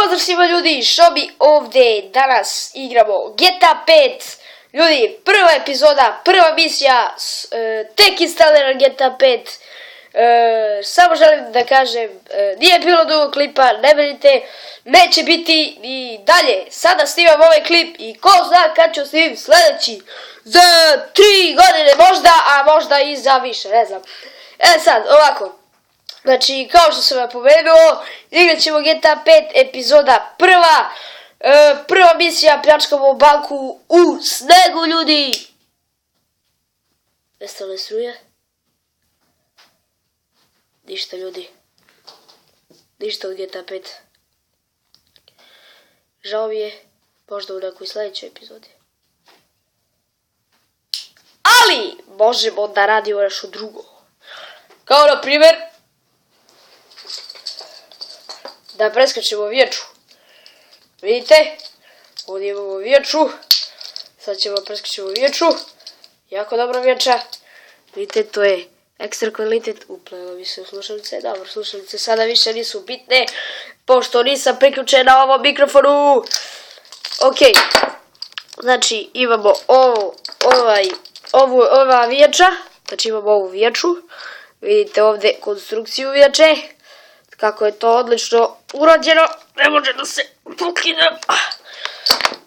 pozdrav svima ljudi, Šobi ovdje, danas igramo GTA 5. Ljudi, prva epizoda, prva misija, tek instalira GTA 5. Samo želim da kažem, nije bilo dugo klipa, ne brinite, neće biti i dalje. Sada snimam ovaj klip i ko zna kad ću snimim sljedeći. Za 3 godine možda, a možda i za više, ne znam. Sad, ovako. Znači, kao što sam napomenuo, igrat ćemo GTA 5 epizoda prva. Prva misija, pljačkamo banku u snegu, ljudi. Nestale struje. Ništa, ljudi. Ništa od GTA 5. Žao mi je, možda u nekoj sljedećoj epizodi. Ali, možemo da radimo nešto drugo. Kao na primjer, da preskačemo vječu. Vidite, ovdje imamo vječu. Sad ćemo preskačemo vječu. Jako dobra vječa. Vidite, to je ekstra kvalitet. Uplela mi se slušalice. Dobro, slušalice sada više nisu bitne, pošto nisam priključen na ovom mikrofonu. Ok. Znači, imamo ova vječa. Znači, imamo ovu vječu. Vidite ovdje konstrukciju vječe. Kako je to odlično urađeno. Ne može da se pokine.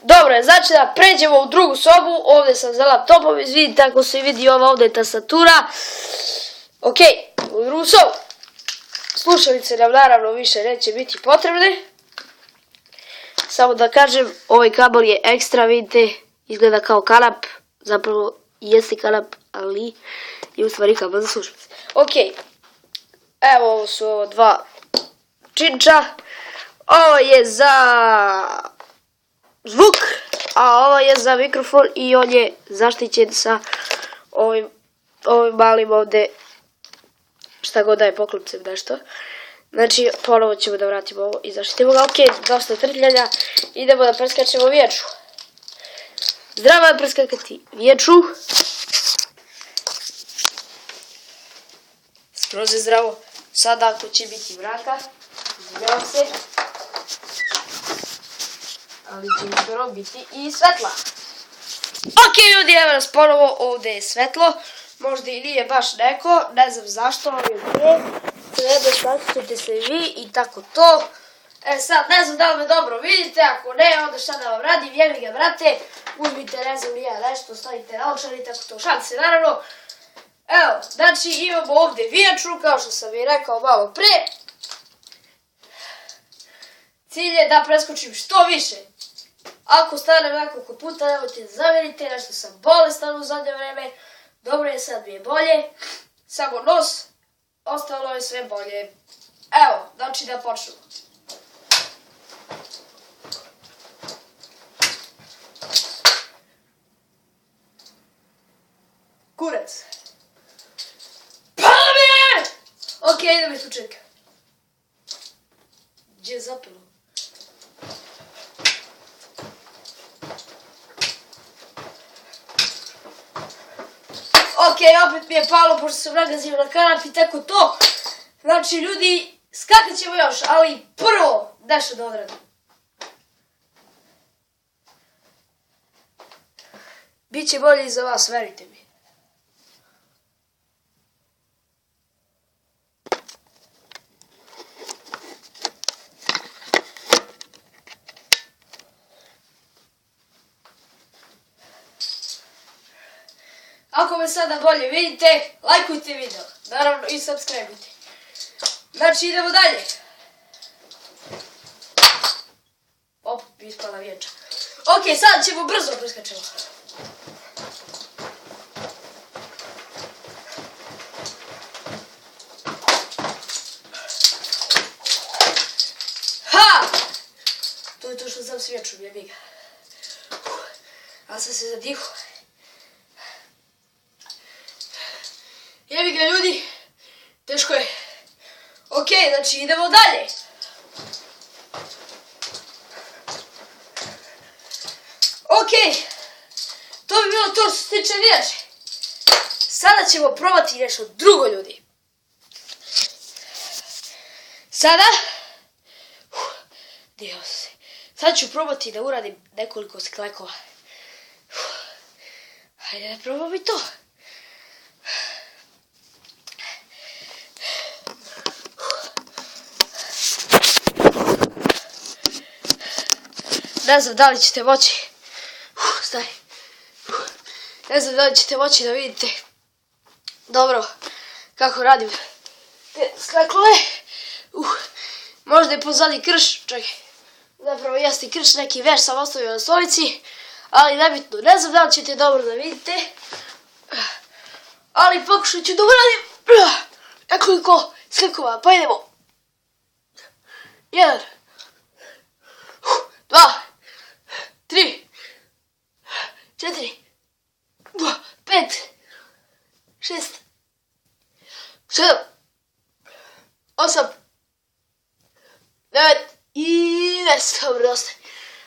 Dobro, znači da pređemo u drugu sobu. Ovdje sam za laptopom. Vidite ako se vidi ova ovdje tastatura. Ok, u drugu sobu. Slušalice nam naravno više neće biti potrebne. Samo da kažem, ovaj kabel je ekstra, vidite. Izgleda kao kanap. Zapravo jeste kanap, ali je u stvari kabel za slušalice. Ok. Evo, ovo su ovo dva činča. Ovo je za zvuk, a ovo je za mikrofon i on je zaštićen sa ovim malim ovdje, šta god da je, poklopcem nešto. Znači, ponovo ćemo da vratimo ovo i zaštitimo ga. Ok, dosta trljanja. Idemo da preskačemo vječu. Zdravo je preskakati vječu. Skroz je zdravo. Sada ako će biti mraka, izgledam se, ali će uskoro biti i svetla. Ok ljudi, evo nas ponovo, ovdje je svetlo, možda i nije baš neko, ne znam zašto, ali je nedostatite se vi i tako to. Sad, ne znam da li me dobro vidite, ako ne, onda šta da vam radim, jevi ga brate, uzmite, ne znam ja nešto, stavite naočare, tako to, šalim se naravno. Evo, znači imamo ovdje vječu, kao što sam i rekao malo pre. Cilj je da preskočim što više. Ako stanem nekoliko puta, nemojte da zamjerite, nešto sam bolestan u zadnje vreme. Dobro je, sad mi je bolje. Samo nos, ostalo je sve bolje. Evo, znači da počnemo. Kurac. Ok, idem mi tu čeka. Gdje je zapelo? Ok, opet mi je palo pošto sam nagazio na kanap i tako to. Znači ljudi, skakat ćemo još, ali prvo nešto da odradim. Biće bolje i za vas, verite mi. Ako me sada bolje vidite, lajkujte video, naravno i subscribeujte. Znači idemo dalje. Opet mi ispala vječa. Ok, sad ćemo brzo preskačemo. Ha! To je to što sam s vječom, jebi ga. A sam se zadihu. Jebi ga ljudi, teško je. Ok, znači idemo dalje. Ok, to bi bilo to što se tiče vječe. Sada ćemo probati nešto drugo ljudi. Sada Dio se. Sad ću probati da uradim nekoliko sklekova. Hajde da probam i to. Ne znam da li ćete moći. Stari. Ne znam da li ćete moći da vidite dobro kako radim te sklekove. Možda je pozadi krš, čekaj. Zapravo jeste krš, neki veš sam ostavio na stolici, ali nebitno. Ne znam da li ćete dobro da vidite, ali pokušat ću da uradim nekoliko sklekova. Pa idemo. 1, 2, 3, 4, 5, 6, 7, 8, 9 i 10. Dobro, dosta.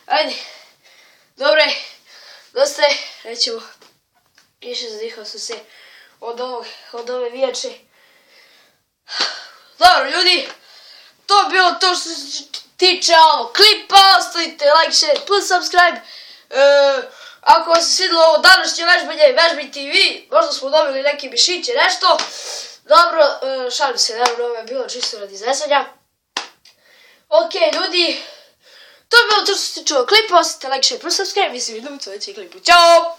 Ajde. Dobro je. Dosta je. Rećemo. Više zadihao sam se od ove vijače. Dobro, ljudi. To je bilo to što se tiče ovog klipa. Ostavite like, share, plus subscribe. Ako vam se svidilo ovo današnje vežbanje, vežbajte i vi. Možda smo dobili neki mišiće, nešto. Dobro, šalim se, naravno, ovo je bilo čisto radi zezanja. Ok, ljudi. To je bilo to što se tiče ovog klipa. Ostavite like, share, plus subscribe. Mislim, vidimo u sljedećem klipu. Ćao!